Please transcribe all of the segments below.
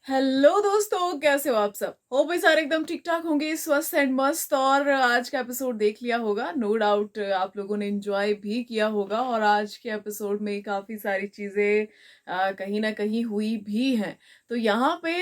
Hello दोस्तों, कैसे हो आप सब? हो भाई, सारे एकदम ठीक ठाक होंगे, स्वस्थ एंड मस्त। और आज का एपिसोड देख लिया होगा, नो डाउट आप लोगों ने एंजॉय भी किया होगा। और आज के एपिसोड में काफी सारी चीजें कहीं ना कहीं हुई भी हैं। तो यहाँ पे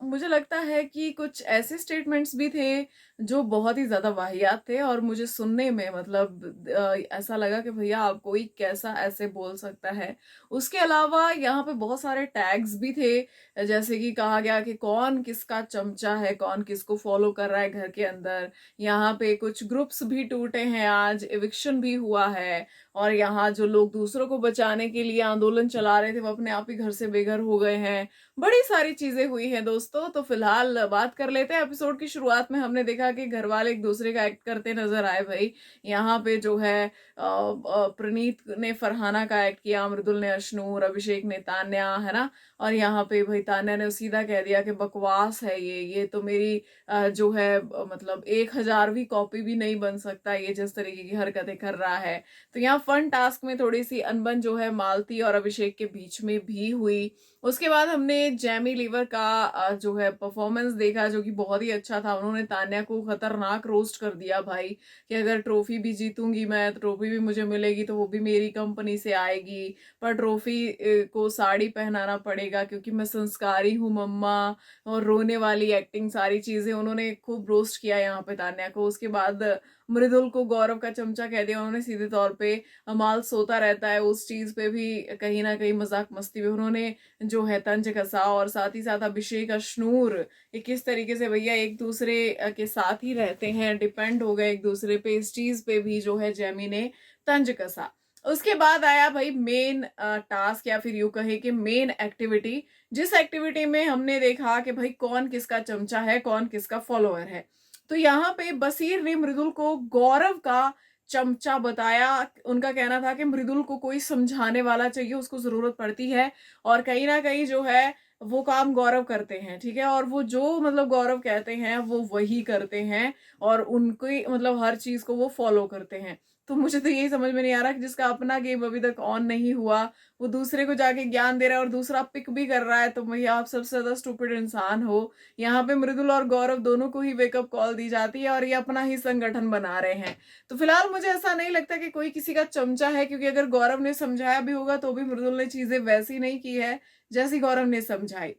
मुझे लगता है कि कुछ ऐसे स्टेटमेंट्स भी थे जो बहुत ही ज्यादा वाहियात थे, और मुझे सुनने में मतलब ऐसा लगा कि भैया आप कोई कैसा ऐसे बोल सकता है। उसके अलावा यहाँ पे बहुत सारे टैग्स भी थे, जैसे कि कहा गया कि कौन किसका चमचा है, कौन किसको फॉलो कर रहा है घर के अंदर। यहाँ पे कुछ ग्रुप्स भी टूटे हैं, आज एविक्शन भी हुआ है। और यहाँ जो लोग दूसरों को बचाने के लिए आंदोलन चला रहे थे वो अपने आप ही घर से बेघर हो गए हैं। बड़ी सारी चीजें हुई हैं दोस्तों। तो फिलहाल बात कर लेते हैं। एपिसोड की शुरुआत में हमने देखा कि घर वाले एक दूसरे का एक्ट करते नजर आए भाई। यहाँ पे जो है प्रणीत ने फरहाना का एक्ट किया, मृदुल ने अशनूर, अभिषेक ने तान्या, है ना। और यहाँ पे भाई तान्या ने सीधा कह दिया कि बकवास है ये तो मेरी जो है मतलब 1000वीं कॉपी भी नहीं बन सकता ये जिस तरीके की हरकतें कर रहा है। तो यहाँ फन टास्क में थोड़ी सी अनबन जो है मालती और अभिषेक के बीच में भी हुई। उसके बाद हमने जैमी लीवर का जो है परफॉर्मेंस देखा, जो कि बहुत ही अच्छा था। उन्होंने तान्या को खतरनाक रोस्ट कर दिया भाई, कि अगर ट्रॉफी भी जीतूंगी मैं, ट्रॉफी भी मुझे मिलेगी तो वो भी मेरी कंपनी से आएगी, पर ट्रॉफी को साड़ी पहनाना पड़ेगा क्योंकि मैं संस्कारी हूँ मम्मा। और रोने वाली एक्टिंग, सारी चीजें उन्होंने खूब रोस्ट किया यहाँ पे तान्या को। उसके बाद मृदुल को गौरव का चमचा कह दिया उन्होंने सीधे तौर पे। अमाल सोता रहता है, उस चीज पे भी कहीं ना कहीं मजाक मस्ती में उन्होंने जो है तंज कसा। और साथ ही साथ अभिषेक अशनूर ये किस तरीके से भैया एक दूसरे के साथ ही रहते हैं, डिपेंड हो गए एक दूसरे पे, इस चीज पे भी जो है जैमी ने तंज कसा। उसके बाद आया भाई मेन टास्क, या फिर यूं कहे कि मेन एक्टिविटी, जिस एक्टिविटी में हमने देखा कि भाई कौन किसका चमचा है, कौन किसका फॉलोअर है। तो यहाँ पे बसीर ने मृदुल को गौरव का चमचा बताया। उनका कहना था कि मृदुल को कोई समझाने वाला चाहिए, उसको जरूरत पड़ती है। और कहीं ना कहीं जो है वो काम गौरव करते हैं, ठीक है। और वो जो मतलब गौरव कहते हैं वो वही करते हैं, और उनकी मतलब हर चीज को वो फॉलो करते हैं। तो मुझे तो यही समझ में नहीं आ रहा कि जिसका अपना गेम अभी तक ऑन नहीं हुआ वो दूसरे को जाके ज्ञान दे रहा है और दूसरा पिक भी कर रहा है, तो भैया आप सबसे ज्यादा स्टूपिड इंसान हो। यहाँ पे मृदुल और गौरव दोनों को ही वेकअप कॉल दी जाती है और ये अपना ही संगठन बना रहे हैं। तो फिलहाल मुझे ऐसा नहीं लगता कि कोई किसी का चमचा है, क्योंकि अगर गौरव ने समझाया भी होगा तो भी मृदुल ने चीजें वैसी नहीं की है जैसी गौरव ने समझाई।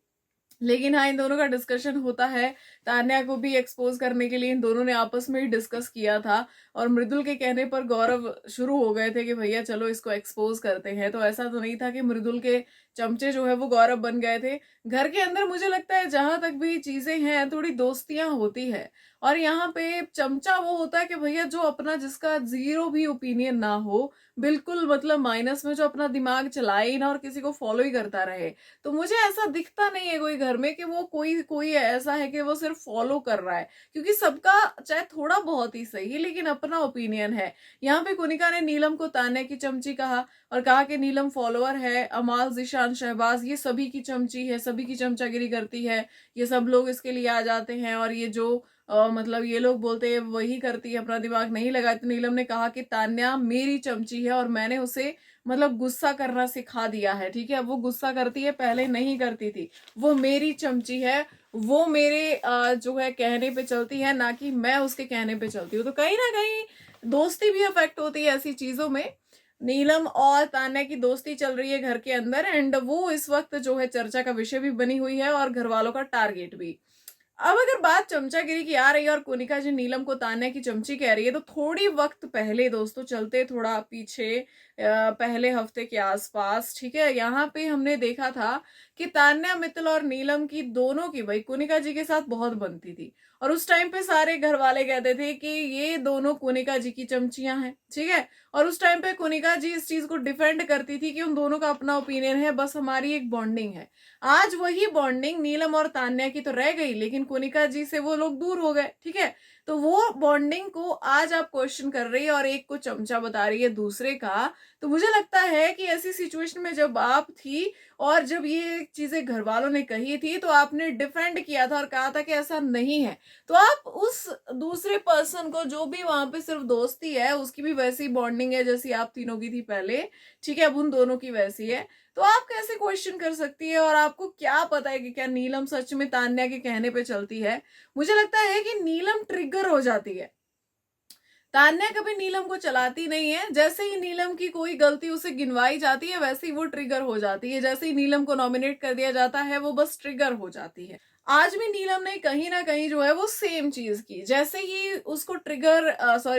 लेकिन हाँ, इन दोनों का डिस्कशन होता है। तान्या को भी एक्सपोज करने के लिए इन दोनों ने आपस में ही डिस्कस किया था। और मृदुल के कहने पर गौरव शुरू हो गए थे कि भैया चलो इसको एक्सपोज करते हैं। तो ऐसा तो नहीं था कि मृदुल के चमचे जो है वो गौरव बन गए थे। घर के अंदर मुझे लगता है जहां तक भी चीजें हैं थोड़ी दोस्तियां होती है। और यहाँ पे चमचा वो होता है कि भैया जो अपना, जिसका जीरो भी ओपिनियन ना हो, बिल्कुल मतलब माइनस में, जो अपना दिमाग चलाए ही ना और किसी को फॉलो ही करता रहे। तो मुझे ऐसा दिखता नहीं है कोई घर में कि वो कोई कोई ऐसा है कि वो सिर्फ फॉलो कर रहा है, क्योंकि सबका चाहे थोड़ा बहुत ही सही लेकिन अपना ओपिनियन है। यहाँ पे कुनिका ने नीलम को तान्या की चमची कहा और कहा कि नीलम फॉलोअर है, अमाल, जिशान, शहबाज ये सभी की चमची है, सभी की चमचागिरी करती है, ये सब लोग इसके लिए आ जाते हैं। और ये जो मतलब ये लोग बोलते हैं वही करती है, अपना दिमाग नहीं लगाती। तो नीलम ने कहा कि तान्या मेरी चमची है और मैंने उसे मतलब गुस्सा करना सिखा दिया है, ठीक है। वो गुस्सा करती है, पहले नहीं करती थी। वो मेरी चमची है, वो मेरे जो है कहने पे चलती है, ना कि मैं उसके कहने पे चलती हूँ। तो कहीं ना कहीं दोस्ती भी अफेक्ट होती है ऐसी चीजों में। नीलम और तान्या की दोस्ती चल रही है घर के अंदर, एंड वो इस वक्त जो है चर्चा का विषय भी बनी हुई है और घर वालों का टारगेट भी। अब अगर बात चमचागिरी की आ रही है और कोनिका जी नीलम को तान्या की चमची कह रही है, तो थोड़ी वक्त पहले दोस्तों, चलते थोड़ा पीछे, पहले हफ्ते के आसपास, ठीक है, यहाँ पे हमने देखा था कि तान्या, मित्तल और नीलम की दोनों की भाई कोनिका जी के साथ बहुत बनती थी। और उस टाइम पे सारे घर वाले कहते थे कि ये दोनों कोनिका जी की चमचियां हैं, ठीक है। और उस टाइम पे कोनिका जी इस चीज को डिफेंड करती थी कि उन दोनों का अपना ओपिनियन है, बस हमारी एक बॉन्डिंग है। आज वही बॉन्डिंग नीलम और तान्या की तो रह गई, लेकिन कोनिका जी से वो लोग दूर हो गए, ठीक है। तो वो बॉन्डिंग को आज आप क्वेश्चन कर रही है और एक को चमचा बता रही है दूसरे का। तो मुझे लगता है कि ऐसी सिचुएशन में जब आप थी और जब ये चीजें घर वालों ने कही थी तो आपने डिफेंड किया था और कहा था कि ऐसा नहीं है। तो आप उस दूसरे पर्सन को, जो भी वहां पे सिर्फ दोस्ती है, उसकी भी वैसी बॉन्डिंग है जैसी आप तीनों की थी पहले, ठीक है, अब उन दोनों की वैसी है। तो आप कैसे क्वेश्चन कर सकती है? और आपको क्या पता है कि क्या नीलम सच में तान्या के कहने पे चलती है? मुझे लगता है कि नीलम ट्रिगर हो जाती है। तान्या कभी नीलम को चलाती नहीं है, जैसे ही नीलम की कोई गलती उसे गिनवाई जाती है वैसे ही वो ट्रिगर हो जाती है, जैसे ही नीलम को नॉमिनेट कर दिया जाता है वो बस ट्रिगर हो जाती है। आज भी नीलम ने कहीं ना कहीं जो है वो सेम चीज की, जैसे ही उसको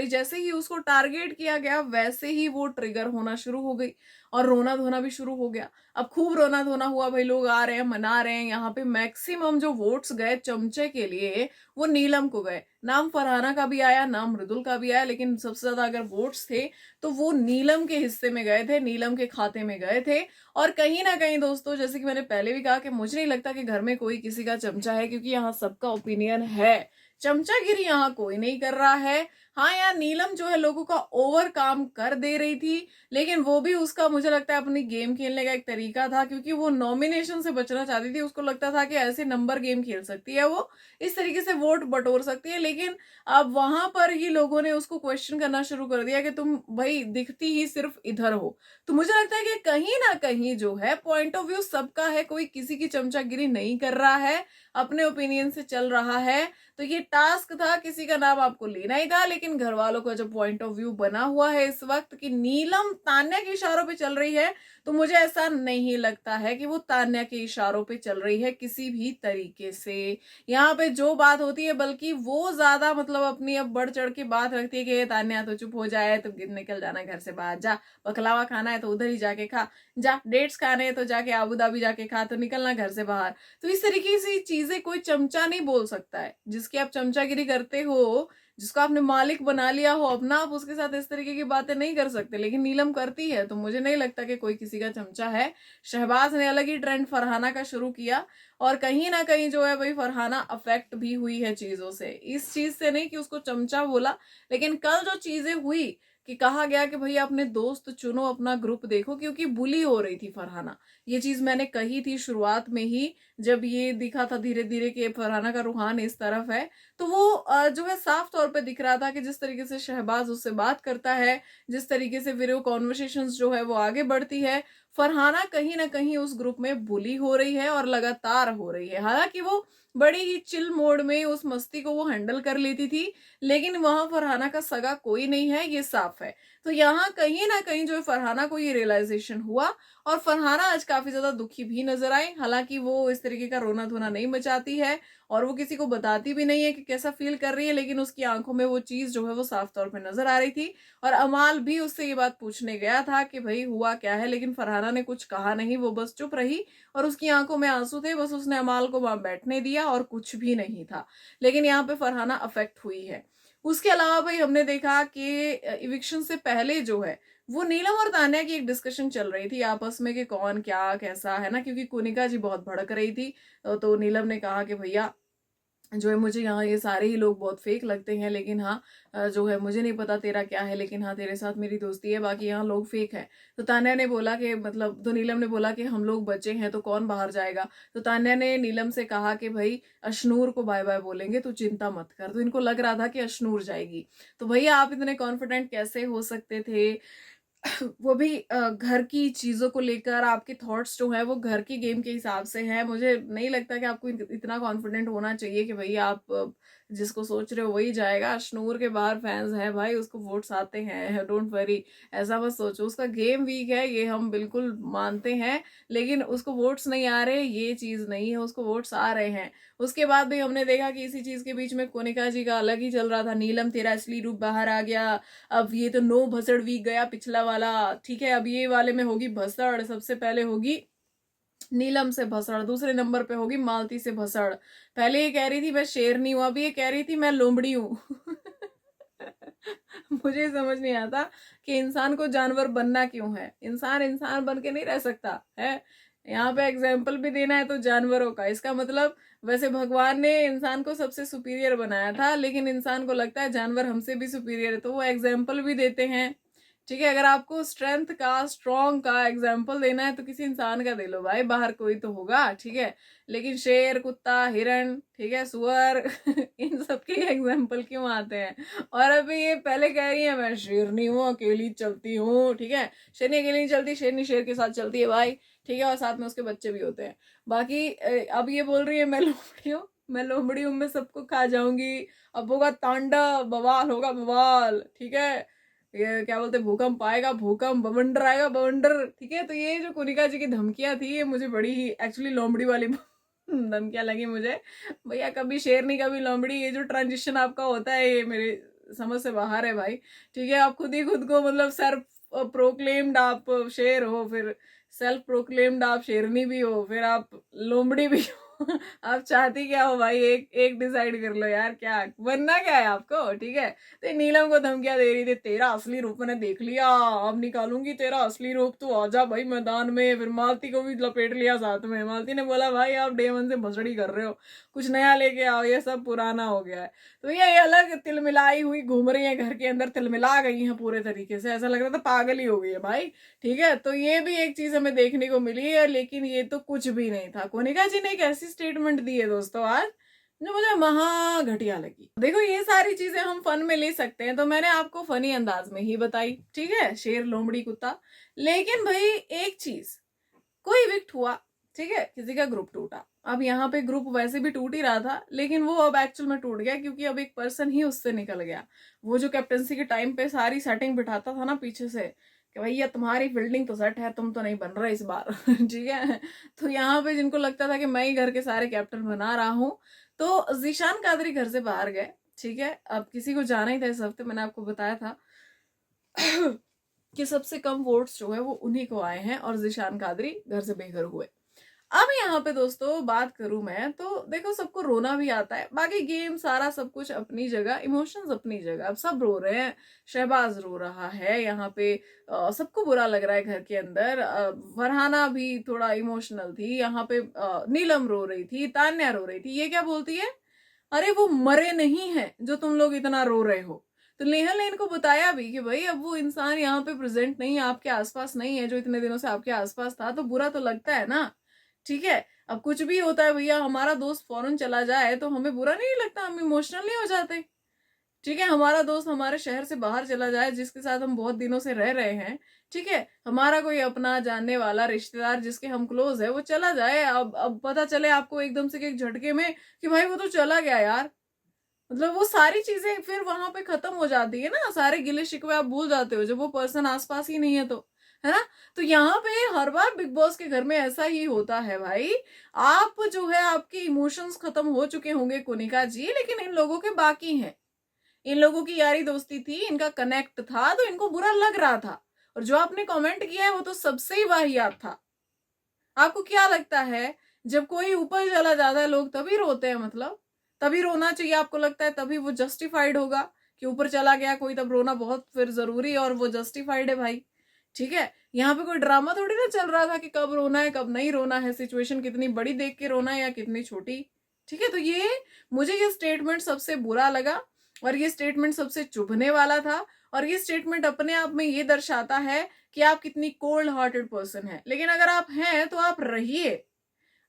जैसे ही उसको टारगेट किया गया वैसे ही वो ट्रिगर होना शुरू हो गई और रोना धोना भी शुरू हो गया। अब खूब रोना धोना हुआ भाई, लोग आ रहे हैं मना रहे हैं, यहाँ पे मैक्सिमम जो वोट्स गए चमचे के लिए वो नीलम को गए। नाम फरहाना का भी आया, नाम मृदुल का भी आया, लेकिन सबसे ज्यादा अगर वोट्स थे तो वो नीलम के हिस्से में गए थे, नीलम के खाते में गए थे। और कहीं ना कहीं दोस्तों, जैसे कि मैंने पहले भी कहा कि मुझे नहीं लगता कि घर में कोई किसी का चमचा है, क्योंकि यहाँ सबका ओपिनियन है चमचागिरी यहाँ कोई नहीं कर रहा है। हाँ यार, नीलम जो है लोगों का ओवर काम कर दे रही थी, लेकिन वो भी उसका मुझे लगता है अपनी गेम खेलने का एक तरीका था, क्योंकि वो नॉमिनेशन से बचना चाहती थी। उसको लगता था कि ऐसे नंबर गेम खेल सकती है, वो इस तरीके से वोट बटोर सकती है। लेकिन अब वहां पर ही लोगों ने उसको क्वेश्चन करना शुरू कर दिया कि तुम भाई दिखती ही सिर्फ इधर हो। तो मुझे लगता है कि कहीं ना कहीं जो है पॉइंट ऑफ व्यू सबका है, कोई किसी की चमचागिरी नहीं कर रहा है, अपने ओपिनियन से चल रहा है। तो ये टास्क था, किसी का नाम आपको लेना ही था, लेकिन घर वालों का जो पॉइंट ऑफ व्यू बना हुआ है इस वक्त कि नीलम तान्या के इशारों पे चल रही है, तो मुझे ऐसा नहीं लगता है कि वो तान्या के इशारों पे चल रही है किसी भी तरीके से। यहाँ पे जो बात होती है, बल्कि वो ज्यादा मतलब अपनी अब बढ़ चढ़ के बात रखती है कि "ये तान्या तो चुप हो जाए, तो निकल जाना घर से बाहर, जा बकलावा खाना है तो उधर ही जाके खा, जा डेट्स खाने हैं तो जाके आबू धाबी जाके खा, तो निकलना घर से बाहर"। तो इस तरीके से चीजें कोई चमचा नहीं बोल सकता है। जिसकी आप चमचागिरी करते हो, जिसको आपने मालिक बना लिया हो अपना, आप उसके साथ इस तरीके की बातें नहीं कर सकते, लेकिन नीलम करती है। तो मुझे नहीं लगता कि कोई किसी का चमचा है। शहबाज ने अलग ही ट्रेंड फरहाना का शुरू किया, और कहीं ना कहीं जो है भाई फरहाना अफेक्ट भी हुई है चीजों से, इस चीज से नहीं कि उसको चमचा बोला, लेकिन कल जो चीजें हुई कि कहा गया कि भैया अपने दोस्त चुनो, अपना ग्रुप देखो, क्योंकि बुली हो रही थी फरहाना। ये चीज मैंने कही थी शुरुआत में ही, जब ये दिखा था धीरे धीरे कि फरहाना का रुहान इस तरफ है। तो वो जो है साफ तौर पे दिख रहा था कि जिस तरीके से शहबाज उससे बात करता है, जिस तरीके से फिर वो कॉन्वर्सेशंस जो है वो आगे बढ़ती है, फरहाना कहीं ना कहीं उस ग्रुप में बुली हो रही है और लगातार हो रही है। हालांकि वो बड़ी ही चिल मोड में उस मस्ती को वो हैंडल कर लेती थी, लेकिन वहां फरहाना का सगा कोई नहीं है, ये साफ है। तो यहाँ कहीं ना कहीं जो है फरहाना को ये रियलाइजेशन हुआ, और फरहाना आज काफी ज्यादा दुखी भी नजर आई। हालांकि वो इस तरीके का रोना धोना नहीं मचाती है, और वो किसी को बताती भी नहीं है कि कैसा फील कर रही है, लेकिन उसकी आंखों में वो चीज जो है वो साफ तौर पे नजर आ रही थी। और अमाल भी उससे ये बात पूछने गया था कि भाई हुआ क्या है, लेकिन फरहाना ने कुछ कहा नहीं, वो बस चुप रही, और उसकी आंखों में आंसू थे, बस उसने अमाल को वहां बैठने दिया और कुछ भी नहीं था। लेकिन यहाँ पे फरहाना अफेक्ट हुई है। उसके अलावा भाई हमने देखा कि इविक्शन से पहले जो है वो नीलम और तान्या की एक डिस्कशन चल रही थी आपस में कि कौन क्या कैसा है ना, क्योंकि कुनिका जी बहुत भड़क रही थी। तो नीलम ने कहा कि भैया जो है मुझे यहाँ ये सारे ही लोग बहुत फेक लगते हैं, लेकिन हाँ जो है मुझे नहीं पता तेरा क्या है, लेकिन हाँ तेरे साथ मेरी दोस्ती है, बाकी यहाँ लोग फेक हैं। तो तान्या ने बोला कि मतलब, तो नीलम ने बोला कि हम लोग बचे हैं तो कौन बाहर जाएगा। तो तान्या ने नीलम से कहा कि भाई अशनूर को बाय बाय बोलेंगे, तो चिंता मत कर। तो इनको लग रहा था कि अशनूर जाएगी। तो भैया आप इतने कॉन्फिडेंट कैसे हो सकते थे? वो भी घर की चीजों को लेकर आपके थॉट्स जो है वो घर की गेम के हिसाब से हैं। मुझे नहीं लगता कि आपको इतना कॉन्फिडेंट होना चाहिए कि भाई आप जिसको सोच रहे हो वही जाएगा। अशनूर के बाहर फैंस हैं भाई, उसको वोट्स आते हैं, डोंट वरी। ऐसा मत सोचो, उसका गेम वीक है ये हम बिल्कुल मानते हैं, लेकिन उसको वोट्स नहीं आ रहे ये चीज नहीं है, उसको वोट्स आ रहे हैं। उसके बाद भी हमने देखा कि इसी चीज के बीच में कोनिका जी का अलग ही चल रहा था, नीलम तेरा असली रूप बाहर आ गया। अब ये तो नो भसड़ वीक गया पिछला वाला, ठीक है, अब ये वाले में होगी भसड़। सबसे पहले होगी नीलम से भसड़, दूसरे नंबर पे होगी मालती से भसड़। पहले ये कह रही थी मैं शेरनी हूं, अभी ये कह रही थी मैं लोमड़ी हूं। मुझे समझ नहीं आता कि इंसान को जानवर बनना क्यों है। इंसान इंसान बन के नहीं रह सकता है। यहाँ पे एग्जाम्पल भी देना है तो जानवरों का, इसका मतलब वैसे भगवान ने इंसान को सबसे सुपीरियर बनाया था, लेकिन इंसान को लगता है जानवर हमसे भी सुपीरियर है, तो वो एग्जाम्पल भी देते हैं। ठीक है, अगर आपको स्ट्रेंथ का स्ट्रॉन्ग का एग्जाम्पल देना है तो किसी इंसान का दे लो भाई, बाहर कोई तो होगा, ठीक है। लेकिन शेर, कुत्ता, हिरण, ठीक है, सुअर इन सब के एग्जाम्पल क्यों आते हैं? और अभी ये पहले कह रही है मैं शेरनी हूँ, अकेली चलती हूँ, ठीक है। शेरनी अकेली नहीं चलती, शेरनी शेर के साथ चलती है भाई, ठीक है, और साथ में उसके बच्चे भी होते हैं। बाकी अब ये बोल रही है मैं लोमड़ी हूँ, मैं लोमड़ी हूँ, मैं सबको खा जाऊंगी, अब होगा तांडव, बवाल होगा बवाल, ठीक है, ये क्या बोलते, भूकंप आएगा भूकंप, बवंडर आएगा बवंडर, ठीक है। तो ये जो कोनिका जी की धमकियां थी ये मुझे बड़ी ही एक्चुअली लोमड़ी वाली धमकियां लगी मुझे। भैया कभी शेरनी कभी लोमड़ी, ये जो ट्रांजिशन आपका होता है ये मेरे समझ से बाहर है भाई, ठीक है। आप खुद ही खुद को मतलब सेल्फ प्रोक्लेम्ड आप शेर हो, फिर सेल्फ प्रोक्लेम्ड आप शेरनी भी हो, फिर आप लोमड़ी भी हो। आप चाहती क्या हो भाई, एक एक डिसाइड कर लो यार, क्या बनना क्या है आपको, ठीक है। तो ये नीलम को धमकियां दे रही थी, तेरा असली रूप मैंने देख लिया, अब निकालूंगी तेरा असली रूप, तू आजा भाई मैदान में। फिर मालती को भी लपेट लिया साथ में। मालती ने बोला भाई आप डे वन से भसड़ी कर रहे हो, कुछ नया लेके आओ, ये सब पुराना हो गया है। तो ये अलग तिलमिलाई हुई घूम रही है घर के अंदर, तिलमिला गई है पूरे तरीके से, ऐसा लग रहा था पागल ही हो गई है भाई, ठीक है। तो ये भी एक चीज हमें देखने को मिली है, लेकिन ये तो कुछ भी नहीं था। कोनिका जी ने एक ऐसी स्टेटमेंट दी है दोस्तों आज जो मुझे महा घटिया लगी। देखो ये सारी चीजें हम फन में ले सकते हैं, तो मैंने आपको फनी अंदाज में ही बताई, ठीक है, शेर लोमड़ी कुत्ता। लेकिन भाई एक चीज, कोई इविक्ट हुआ, ठीक है, किसी का ग्रुप टूटा, अब यहाँ पे ग्रुप वैसे भी टूट ही रहा था, लेकिन वो अब एक्चुअल में टूट गया क्योंकि अब एक पर्सन ही उससे निकल गया। वो जो कैप्टनसी के टाइम पे सारी सेटिंग बिठाता था ना पीछे से कि भैया तुम्हारी फील्डिंग तो सेट है, तुम तो नहीं बन रहे इस बार। ठीक है, तो यहाँ पे जिनको लगता था कि मैं ही घर के सारे कैप्टन बना रहा हूँ, तो जीशान कादरी घर से बाहर गए, ठीक है। अब किसी को जाना ही था इस हफ्ते, मैंने आपको बताया था कि सबसे कम वोट्स जो है वो उन्हीं को आए हैं और जीशान कादरी घर से बेघर हुए। अब यहाँ पे दोस्तों बात करूं मैं तो देखो सबको रोना भी आता है, बाकी गेम सारा सब कुछ अपनी जगह, इमोशंस अपनी जगह, अब सब रो रहे हैं। शहबाज रो रहा है यहाँ पे, सबको बुरा लग रहा है घर के अंदर। फरहाना भी थोड़ा इमोशनल थी यहाँ पे, नीलम रो रही थी, तान्या रो रही थी। ये क्या बोलती है, अरे वो मरे नहीं है जो तुम लोग इतना रो रहे हो। तो नेहा ने इनको बताया भी कि भाई अब वो इंसान यहाँ पे प्रेजेंट नहीं है, आपके आसपास नहीं है, जो इतने दिनों से आपके आसपास था, तो बुरा तो लगता है ना, ठीक है। अब कुछ भी होता है भैया, हमारा दोस्त फॉरेन चला जाए तो हमें बुरा नहीं लगता, हम इमोशनल नहीं हो जाते, ठीक है। हमारा दोस्त हमारे शहर से बाहर चला जाए जिसके साथ हम बहुत दिनों से रह रहे हैं, ठीक है, हमारा कोई अपना जानने वाला रिश्तेदार जिसके हम क्लोज है वो चला जाए, अब पता चले आपको एकदम से एक झटके में कि भाई वो तो चला गया यार, मतलब वो सारी चीजें फिर वहां पे खत्म हो जाती है ना, सारे गिले शिकवे आप भूल जाते हो जब वो पर्सन आसपास ही नहीं है तो, है ना। तो यहाँ पे हर बार बिग बॉस के घर में ऐसा ही होता है भाई। आप जो है आपके इमोशंस खत्म हो चुके होंगे कोनिका जी, लेकिन इन लोगों के बाकी हैं, इन लोगों की यारी दोस्ती थी, इनका कनेक्ट था, तो इनको बुरा लग रहा था। और जो आपने कमेंट किया है वो तो सबसे ही वाहियात था। आपको क्या लगता है जब कोई ऊपर चला जाता है लोग तभी रोते हैं, मतलब तभी रोना चाहिए आपको लगता है, तभी वो जस्टिफाइड होगा कि ऊपर चला गया कोई तब रोना बहुत फिर जरूरी है और वो जस्टिफाइड है भाई, ठीक है। यहाँ पे कोई ड्रामा थोड़ी ना चल रहा था कि कब रोना है कब नहीं रोना है, सिचुएशन कितनी बड़ी देख के रोना है या कितनी छोटी, ठीक है। तो ये मुझे ये स्टेटमेंट सबसे बुरा लगा और ये स्टेटमेंट सबसे चुभने वाला था, और ये स्टेटमेंट अपने आप में ये दर्शाता है कि आप कितनी कोल्ड हार्टेड पर्सन है। लेकिन अगर आप हैं तो आप रहिए,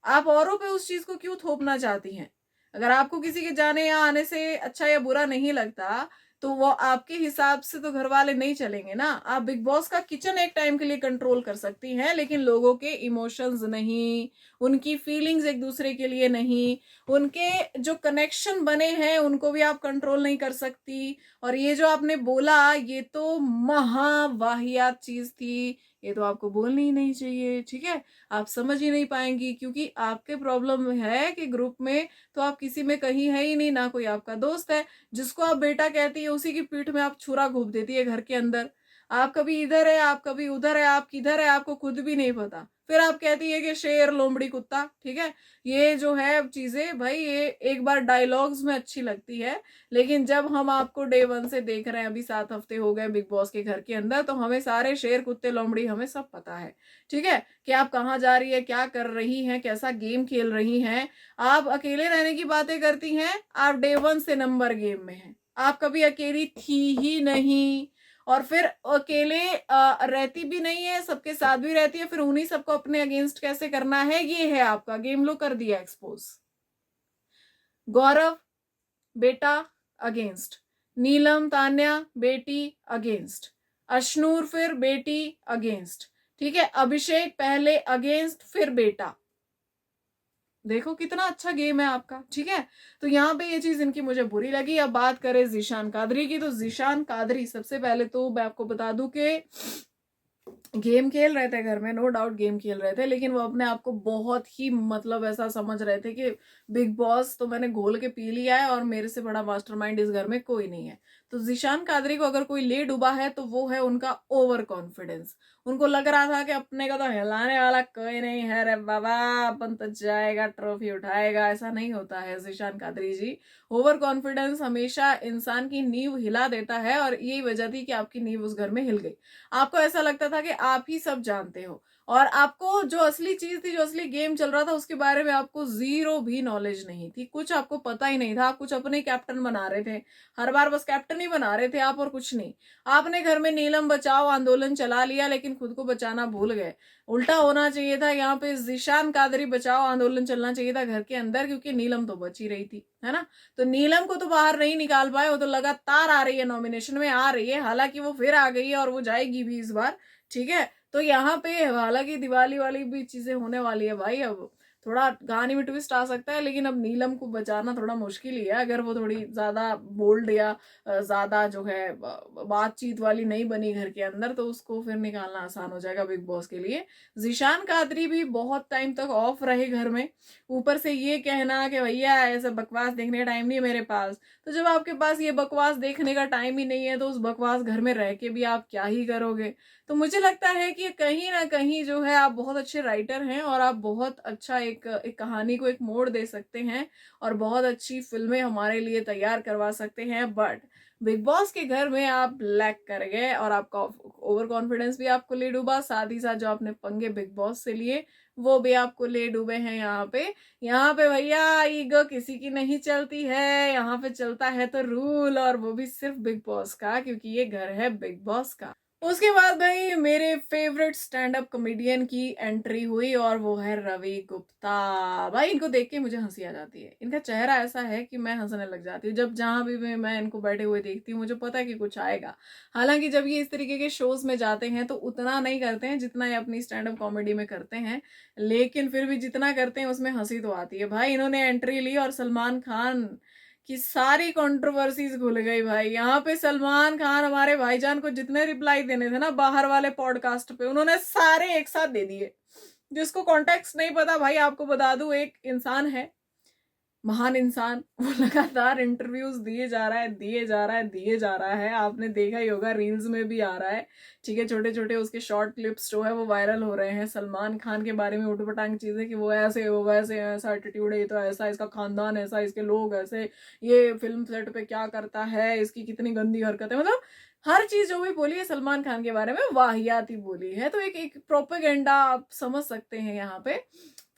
आप औरों पे उस चीज को क्यों थोपना चाहती हैं। अगर आपको किसी के जाने या आने से अच्छा या बुरा नहीं लगता तो वो आपके हिसाब से तो घर वाले नहीं चलेंगे ना। आप बिग बॉस का किचन एक टाइम के लिए कंट्रोल कर सकती हैं, लेकिन लोगों के इमोशंस नहीं, उनकी फीलिंग्स एक दूसरे के लिए नहीं, उनके जो कनेक्शन बने हैं उनको भी आप कंट्रोल नहीं कर सकती। और ये जो आपने बोला ये तो महा वाहियात चीज थी, ये तो आपको बोलनी ही नहीं चाहिए, ठीक है। आप समझ ही नहीं पाएंगी क्योंकि आपके प्रॉब्लम है कि ग्रुप में तो आप किसी में कहीं है ही नहीं, ना कोई आपका दोस्त है। जिसको आप बेटा कहती है उसी की पीठ में आप छुरा घोंप देती है घर के अंदर। आप कभी इधर है आप कभी उधर है, आप किधर है आपको खुद भी नहीं पता, फिर आप कहती है कि शेर लोमड़ी कुत्ता, ठीक है। ये जो है चीजें भाई ये एक बार डायलॉग्स में अच्छी लगती है, लेकिन जब हम आपको डे वन से देख रहे हैं, अभी 7 हफ्ते हो गए बिग बॉस के घर के अंदर, तो हमें सारे शेर कुत्ते लोमड़ी हमें सब पता है, ठीक है, कि आप कहाँ जा रही है, क्या कर रही हैं, कैसा गेम खेल रही हैं। आप अकेले रहने की बातें करती हैं, आप डे वन से नंबर गेम में हैं, आप कभी अकेली थी ही नहीं, और फिर अकेले रहती भी नहीं है, सबके साथ भी रहती है, फिर उन्हीं सबको अपने अगेंस्ट कैसे करना है, ये है आपका गेम। लो कर दिया एक्सपोज। गौरव बेटा अगेंस्ट, नीलम तान्या बेटी अगेंस्ट, अशनूर फिर बेटी अगेंस्ट, ठीक है, अभिषेक पहले अगेंस्ट फिर बेटा, देखो कितना अच्छा गेम है आपका। ठीक है, तो यहाँ पे ये चीज इनकी मुझे बुरी लगी। अब बात करें जीशान कादरी की, तो जीशान कादरी सबसे पहले तो मैं आपको बता दूं कि गेम खेल रहे थे घर में, नो डाउट गेम खेल रहे थे, लेकिन वो अपने आप को बहुत ही मतलब ऐसा समझ रहे थे कि बिग बॉस तो मैंने घोल के पी लिया है और मेरे से बड़ा मास्टरमाइंड इस घर में कोई नहीं है। तो जीशान कादरी को अगर कोई ले डूबा है तो वो है उनका ओवर कॉन्फिडेंस। उनको लग रहा था कि अपने को तो हिलाने वाला कोई नहीं है रे बाबा, अपन तो जाएगा ट्रॉफी उठाएगा। ऐसा नहीं होता है जीशान कादरी जी। ओवर कॉन्फिडेंस हमेशा इंसान की नींव हिला देता है, और यही वजह थी कि आपकी नींव उस घर में हिल गई। आपको ऐसा लगता था कि आप ही सब जानते हो, और आपको जो असली चीज थी, जो असली गेम चल रहा था, उसके बारे में आपको जीरो भी नॉलेज नहीं थी, कुछ आपको पता ही नहीं था। आप कुछ अपने कैप्टन बना रहे थे, हर बार बस कैप्टन ही बना रहे थे आप, और कुछ नहीं। आपने घर में नीलम बचाओ आंदोलन चला लिया, लेकिन खुद को बचाना भूल गए। उल्टा होना चाहिए था, यहाँ पे जीशान कादरी बचाओ आंदोलन चलना चाहिए था घर के अंदर, क्योंकि नीलम तो बच ही रही थी, है ना। तो नीलम को तो बाहर नहीं निकाल पाए, वो तो लगातार आ रही है, नॉमिनेशन में आ रही है, हालांकि वो फिर आ गई है और वो जाएगी भी इस बार। ठीक है, तो यहाँ पे हालांकि दिवाली वाली भी चीजें होने वाली है भाई, अब थोड़ा कहानी में ट्विस्ट आ सकता है, लेकिन अब नीलम को बचाना थोड़ा मुश्किल ही है। अगर वो थोड़ी ज्यादा बोल्ड या ज्यादा जो है बातचीत वाली नहीं बनी घर के अंदर, तो उसको फिर निकालना आसान हो जाएगा बिग बॉस के लिए। जीशान कादरी भी बहुत टाइम तक ऑफ रहे घर में, ऊपर से ये कहना कि भैया ऐसा बकवास देखने का टाइम नहीं है मेरे पास। तो जब आपके पास ये बकवास देखने का टाइम ही नहीं है, तो उस बकवास घर में रह के भी आप क्या ही करोगे। तो मुझे लगता है कि कहीं ना कहीं जो है आप बहुत अच्छे राइटर हैं, और आप बहुत अच्छा एक कहानी को एक मोड़ दे सकते हैं, और बहुत अच्छी फिल्में हमारे लिए तैयार करवा सकते हैं। बट बिग बॉस के घर में आप लैक कर गए, और आपका ओवर कॉन्फिडेंस भी आपको ले डूबा, साथ ही साथ जो आपने पंगे बिग बॉस से लिए वो भी आपको ले डूबे हैं। यहाँ पे भैया ईगो किसी की नहीं चलती है, यहाँ पे चलता है तो रूल, और वो भी सिर्फ बिग बॉस का, क्योंकि ये घर है बिग बॉस का। उसके बाद भाई मेरे फेवरेट स्टैंड अप कॉमेडियन की एंट्री हुई, और वो है रवि गुप्ता। भाई इनको देख के मुझे हंसी आ जाती है, इनका चेहरा ऐसा है कि मैं हंसने लग जाती हूँ जब जहां भी मैं इनको बैठे हुए देखती हूँ, मुझे पता है कि कुछ आएगा। हालांकि जब ये इस तरीके के शोज में जाते हैं तो उतना नहीं करते हैं जितना ये अपनी स्टैंड अप कॉमेडी में करते हैं, लेकिन फिर भी जितना करते हैं उसमें हंसी तो आती है। भाई इन्होंने एंट्री ली और सलमान खान कि सारी कंट्रोवर्सीज खुल गई भाई। यहाँ पे सलमान खान हमारे भाईजान को जितने रिप्लाई देने थे ना बाहर वाले पॉडकास्ट पे, उन्होंने सारे एक साथ दे दिए। जिसको कॉन्टेक्स्ट नहीं पता भाई, आपको बता दूं, एक इंसान है, महान इंसान, वो लगातार इंटरव्यूज दिए जा रहा है, दिए जा रहा है, दिए जा रहा है। आपने देखा ही होगा, रील्स में भी आ रहा है। ठीक है, छोटे छोटे उसके शॉर्ट क्लिप्स जो है वो वायरल हो रहे हैं सलमान खान के बारे में, उठपटांग चीजें कि वो ऐसे, वो वैसे, ऐसा एटीट्यूड है, ये तो ऐसा, इसका खानदान ऐसा, इसके लोग ऐसे, ये फिल्म सेट पे क्या करता है, इसकी कितनी गंदी हरकत है, मतलब हर चीज जो भी बोली है सलमान खान के बारे में वाहियात ही बोली है। तो एक प्रोपेगेंडा आप समझ सकते हैं यहाँ पे।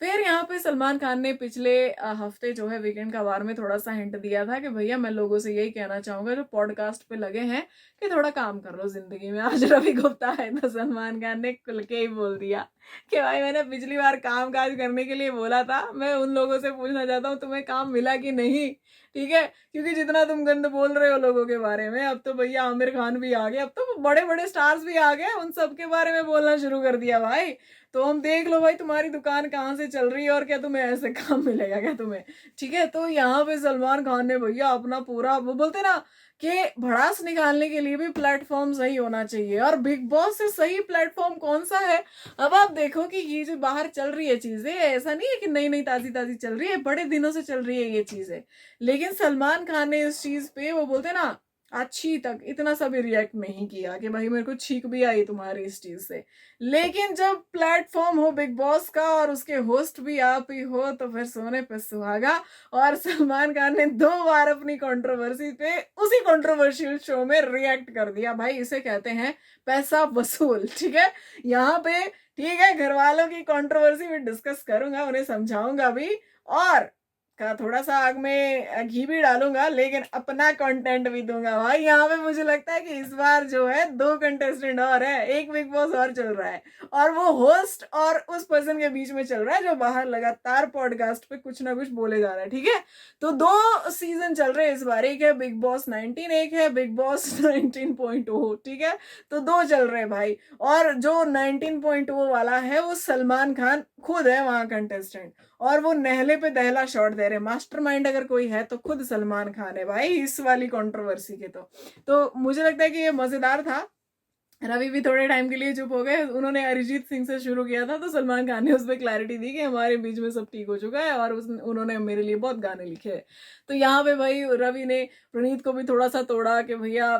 फिर यहाँ पे सलमान खान ने पिछले हफ्ते जो है वीकेंड का वार में थोड़ा सा हिंट दिया था कि भैया मैं लोगों से यही कहना चाहूंगा जो पॉडकास्ट पे लगे हैं कि थोड़ा काम कर लो जिंदगी में। आज रवि गुप्ता है तो सलमान खान ने खुल के ही बोल दिया कि भाई मैंने पिछली बार काम काज करने के लिए बोला था, मैं उन लोगों से पूछना चाहता हूँ तुम्हें काम मिला कि नहीं। ठीक है, क्योंकि जितना तुम गंद बोल रहे हो लोगों के बारे में, अब तो भैया आमिर खान भी आ गए, अब तो बड़े बड़े स्टार्स भी आ गए, उन सब के बारे में बोलना शुरू कर दिया भाई। तो हम देख लो भाई तुम्हारी दुकान कहाँ से चल रही है, और क्या तुम्हें ऐसे काम मिलेगा क्या तुम्हें। ठीक है, तो यहाँ पे सलमान खान ने भैया अपना पूरा, वो बोलते ना कि भड़ास निकालने के लिए भी प्लेटफॉर्म सही होना चाहिए, और बिग बॉस से सही प्लेटफॉर्म कौन सा है। अब आप देखो कि ये जो बाहर चल रही है चीजें, ऐसा नहीं है कि नई नई ताजी ताजी चल रही है, बड़े दिनों से चल रही है ये चीजें, लेकिन सलमान खान ने इस चीज पे, वो बोलते ना अच्छी तक इतना सा भी रिएक्ट नहीं किया कि भाई मेरे को छींक भी आई तुम्हारी इस चीज से। लेकिन जब प्लेटफॉर्म हो बिग बॉस का और उसके होस्ट भी आप ही हो, तो फिर सोने पे सुहागा। और सलमान खान ने 2 बार अपनी कंट्रोवर्सी पे उसी कंट्रोवर्शियल शो में रिएक्ट कर दिया। भाई इसे कहते हैं पैसा वसूल। ठीक है, यहाँ पे ठीक है घर वालों की कंट्रोवर्सी में डिस्कस करूंगा, उन्हें समझाऊंगा भी, और का थोड़ा सा आग में घी भी डालूंगा, लेकिन अपना कंटेंट भी दूंगा भाई। यहाँ पे मुझे लगता है कि इस बार जो है 2 कंटेस्टेंट और है, एक बिग बॉस और चल रहा है, और वो होस्ट और उस पर्सन के बीच में चल रहा है जो बाहर लगातार पॉडकास्ट पे कुछ ना कुछ बोले जा रहा है, ठीक है। तो 2 सीजन चल रहे हैं इस बार, एक है बिग बॉस 19, एक है बिग बॉस 19.0, ठीक है। तो 2 चल रहे हैं भाई, और जो 19.0 वाला है वो सलमान खान खुद है वहां कंटेस्टेंट, और वो नहले पे दहला शॉट दे रहे। मास्टरमाइंड अगर कोई है तो खुद सलमान खान है भाई इस वाली कंट्रोवर्सी के। तो मुझे लगता है कि ये मजेदार था। रवि भी थोड़े टाइम के लिए चुप हो गए, उन्होंने अरिजीत सिंह से शुरू किया था, तो सलमान खान ने उस पर क्लैरिटी दी कि हमारे बीच में सब ठीक हो चुका है, और उन्होंने मेरे लिए बहुत गाने लिखे हैं। तो यहाँ पे भाई रवि ने प्रणीत को भी थोड़ा सा तोड़ा कि भैया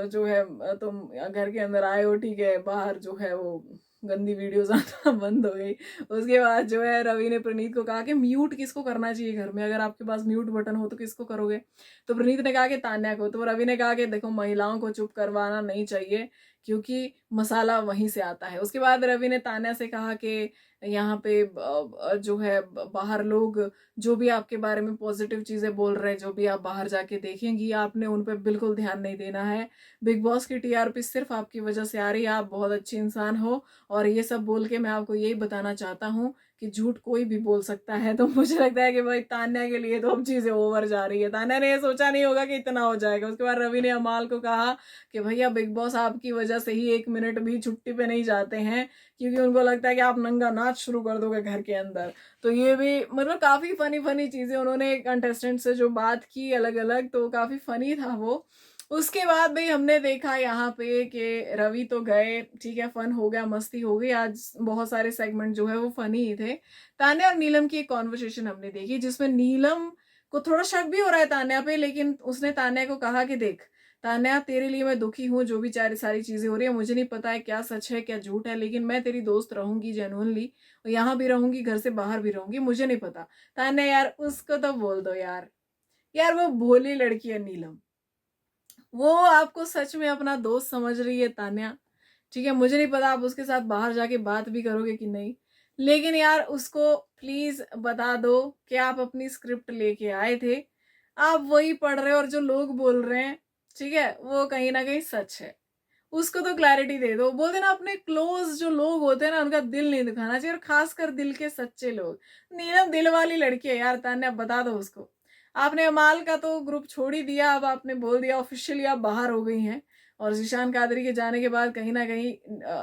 जो है तुम घर के अंदर आए हो, ठीक है, बाहर जो है वो गंदी वीडियोस आना बंद हो गई। उसके बाद जो है रवि ने प्रणीत को कहा कि म्यूट किसको करना चाहिए घर में, अगर आपके पास म्यूट बटन हो तो किसको करोगे। तो प्रणीत ने कहा कि तान्या को। तो रवि ने कहा कि देखो महिलाओं को चुप करवाना नहीं चाहिए, क्योंकि मसाला वहीं से आता है। उसके बाद रवि ने तान्या से कहा कि यहाँ पे जो है बाहर लोग जो भी आपके बारे में पॉजिटिव चीजें बोल रहे हैं, जो भी आप बाहर जाके देखेंगी, आपने उन पर बिल्कुल ध्यान नहीं देना है। बिग बॉस की टीआरपी सिर्फ आपकी वजह से आ रही है, आप बहुत अच्छी इंसान हो, और ये सब बोल के मैं आपको यही बताना चाहता हूँ कि झूठ कोई भी बोल सकता है। तो मुझे लगता है कि भाई तान्या के लिए तो अब चीजें ओवर जा रही है। तान्या ने ये सोचा नहीं होगा कि इतना हो जाएगा। उसके बाद रवि ने अमाल को कहा कि भैया बिग बॉस आपकी वजह से ही 1 मिनट भी छुट्टी पे नहीं जाते हैं, क्योंकि उनको लगता है कि आप नंगा नाच शुरू कर दोगे घर के अंदर। तो ये भी मतलब काफी फनी फनी चीजें उन्होंने कंटेस्टेंट से जो बात की अलग अलग, तो काफी फनी था वो। उसके बाद भाई हमने देखा यहाँ पे कि रवि तो गए, ठीक है, फन हो गया, मस्ती हो गई। आज बहुत सारे सेगमेंट जो है वो फनी ही थे। तान्या और नीलम की एक कॉन्वर्सेशन हमने देखी, जिसमें नीलम को थोड़ा शक भी हो रहा है तान्या पे, लेकिन उसने तान्या को कहा कि देख तान्या, तेरे लिए मैं दुखी हूँ, जो भी सारी चीजें हो रही है, मुझे नहीं पता है क्या सच है क्या झूठ है, लेकिन मैं तेरी दोस्त रहूंगी जेन्युइनली, यहाँ भी रहूंगी, घर से बाहर भी रहूंगी, मुझे नहीं पता। तान्या यार उसको तो बोल दो यार, यार वो भोली लड़की है नीलम, वो आपको सच में अपना दोस्त समझ रही है तान्या, ठीक है। मुझे नहीं पता आप उसके साथ बाहर जाके बात भी करोगे कि नहीं, लेकिन यार उसको प्लीज बता दो कि आप अपनी स्क्रिप्ट लेके आए थे, आप वही पढ़ रहे हो, और जो लोग बोल रहे हैं, ठीक है, वो कहीं ना कहीं सच है। उसको तो क्लैरिटी दे दो। बोलते ना अपने क्लोज जो लोग होते हैं ना, उनका दिल नहीं दिखाना चाहिए, और खासकर दिल के सच्चे लोग। नीलम दिल वाली लड़की है यार तान्या, बता दो उसको। आपने अमाल का तो ग्रुप छोड़ ही दिया, अब आपने बोल दिया ऑफिशियली आप बाहर हो गई हैं, और जीशान कादरी के जाने के बाद कहीं ना कहीं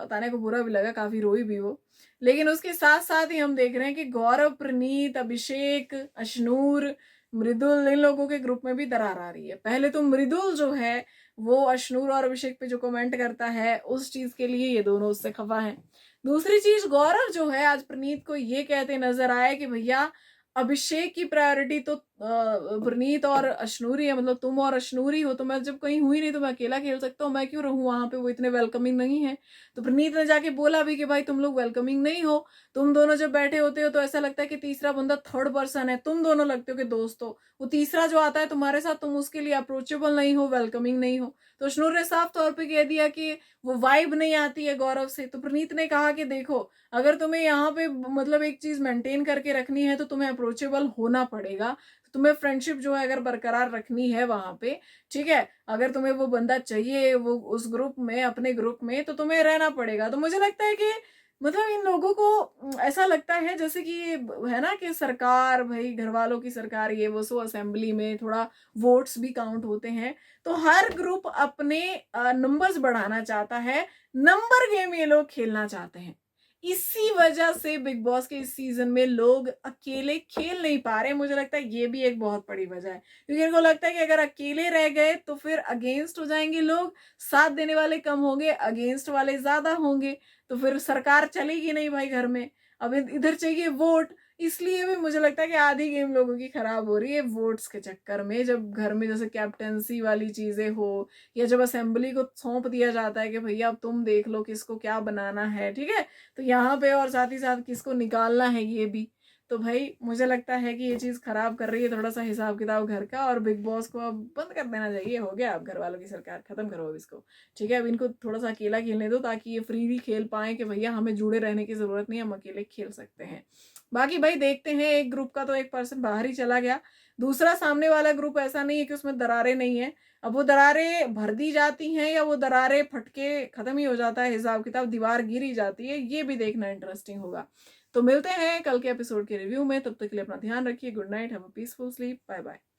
तान्या को बुरा भी लगा, काफी रोई भी वो। लेकिन उसके साथ साथ ही हम देख रहे हैं कि गौरव, प्रणीत, अभिषेक, अशनूर, मृदुल, इन लोगों के ग्रुप में भी दरार आ रही है। पहले तो मृदुल जो है वो अशनूर और अभिषेक पे जो कमेंट करता है, उस चीज के लिए ये दोनों उससे खफा हैं। दूसरी चीज, गौरव जो है आज प्रणीत को ये कहते नजर आया कि भैया अभिषेक की प्रायोरिटी तो प्रणीत और अशनूरी है, मतलब तुम और अशनूरी हो, तो मैं जब कहीं हुई नहीं तो मैं अकेला खेल सकता हूँ, मैं क्यों रहूं वहां पे, वो इतने वेलकमिंग नहीं है। तो प्रणीत ने जाके बोला भी कि भाई तुम लोग वेलकमिंग नहीं हो, तुम दोनों जब बैठे होते हो तो ऐसा लगता है कि तीसरा बंदा थर्ड पर्सन है, तुम दोनों लगते हो कि दोस्त हो, वो तीसरा जो आता है तुम्हारे साथ, तुम उसके लिए अप्रोचेबल नहीं हो, वेलकमिंग नहीं हो। तो अशनूर ने साफ तौर पर कह दिया कि वो वाइब नहीं आती है गौरव से। तो प्रणीत ने कहा कि देखो, अगर तुम्हें यहाँ पे मतलब एक चीज मेंटेन करके रखनी है तो तुम्हें अप्रोचेबल होना पड़ेगा, तुम्हें फ्रेंडशिप जो है अगर बरकरार रखनी है वहां पे, ठीक है, अगर तुम्हें वो बंदा चाहिए वो उस ग्रुप में, अपने ग्रुप में, तो तुम्हें रहना पड़ेगा। तो मुझे लगता है कि मतलब इन लोगों को ऐसा लगता है जैसे कि है ना कि सरकार, भाई घर वालों की सरकार, ये वो, सो असेंबली में थोड़ा वोट्स भी काउंट होते हैं, तो हर ग्रुप अपने नंबर्स बढ़ाना चाहता है, नंबर गेम ये लोग खेलना चाहते हैं। इसी वजह से बिग बॉस के इस सीजन में लोग अकेले खेल नहीं पा रहे। मुझे लगता है ये भी एक बहुत बड़ी वजह है, क्योंकि इनको लगता है कि अगर अकेले रह गए तो फिर अगेंस्ट हो जाएंगे लोग, साथ देने वाले कम होंगे, अगेंस्ट वाले ज्यादा होंगे, तो फिर सरकार चलेगी नहीं भाई घर में। अब इधर चाहिए वोट, इसलिए भी मुझे लगता है कि आधी गेम लोगों की खराब हो रही है वोट्स के चक्कर में। जब घर में जैसे कैप्टेंसी वाली चीजें हो, या जब असेंबली को सौंप दिया जाता है कि भैया अब तुम देख लो किसको क्या बनाना है, ठीक है, तो यहाँ पे और साथ ही साथ किसको निकालना है ये भी, तो भाई मुझे लगता है कि ये चीज खराब कर रही है थोड़ा सा हिसाब किताब घर का। और बिग बॉस को अब बंद कर देना चाहिए, हो गया अब घर वालों की सरकार, खत्म करो अब इसको, ठीक है। अब इनको थोड़ा सा अकेला खेलने दो, ताकि ये फ्रीली खेल पाए कि भैया हमें जुड़े रहने की जरूरत नहीं है, हम अकेले खेल सकते हैं। बाकी भाई देखते हैं, एक ग्रुप का तो एक पर्सन बाहर ही चला गया, दूसरा सामने वाला ग्रुप ऐसा नहीं है कि उसमें दरारें नहीं है। अब वो दरारें भर दी जाती हैं या वो दरारें फटके खत्म ही हो जाता है हिसाब किताब, दीवार गिर ही जाती है, ये भी देखना इंटरेस्टिंग होगा। तो मिलते हैं कल के एपिसोड के रिव्यू में, तब तक के लिए अपना ध्यान रखिए। Good night, have a peaceful sleep, bye bye.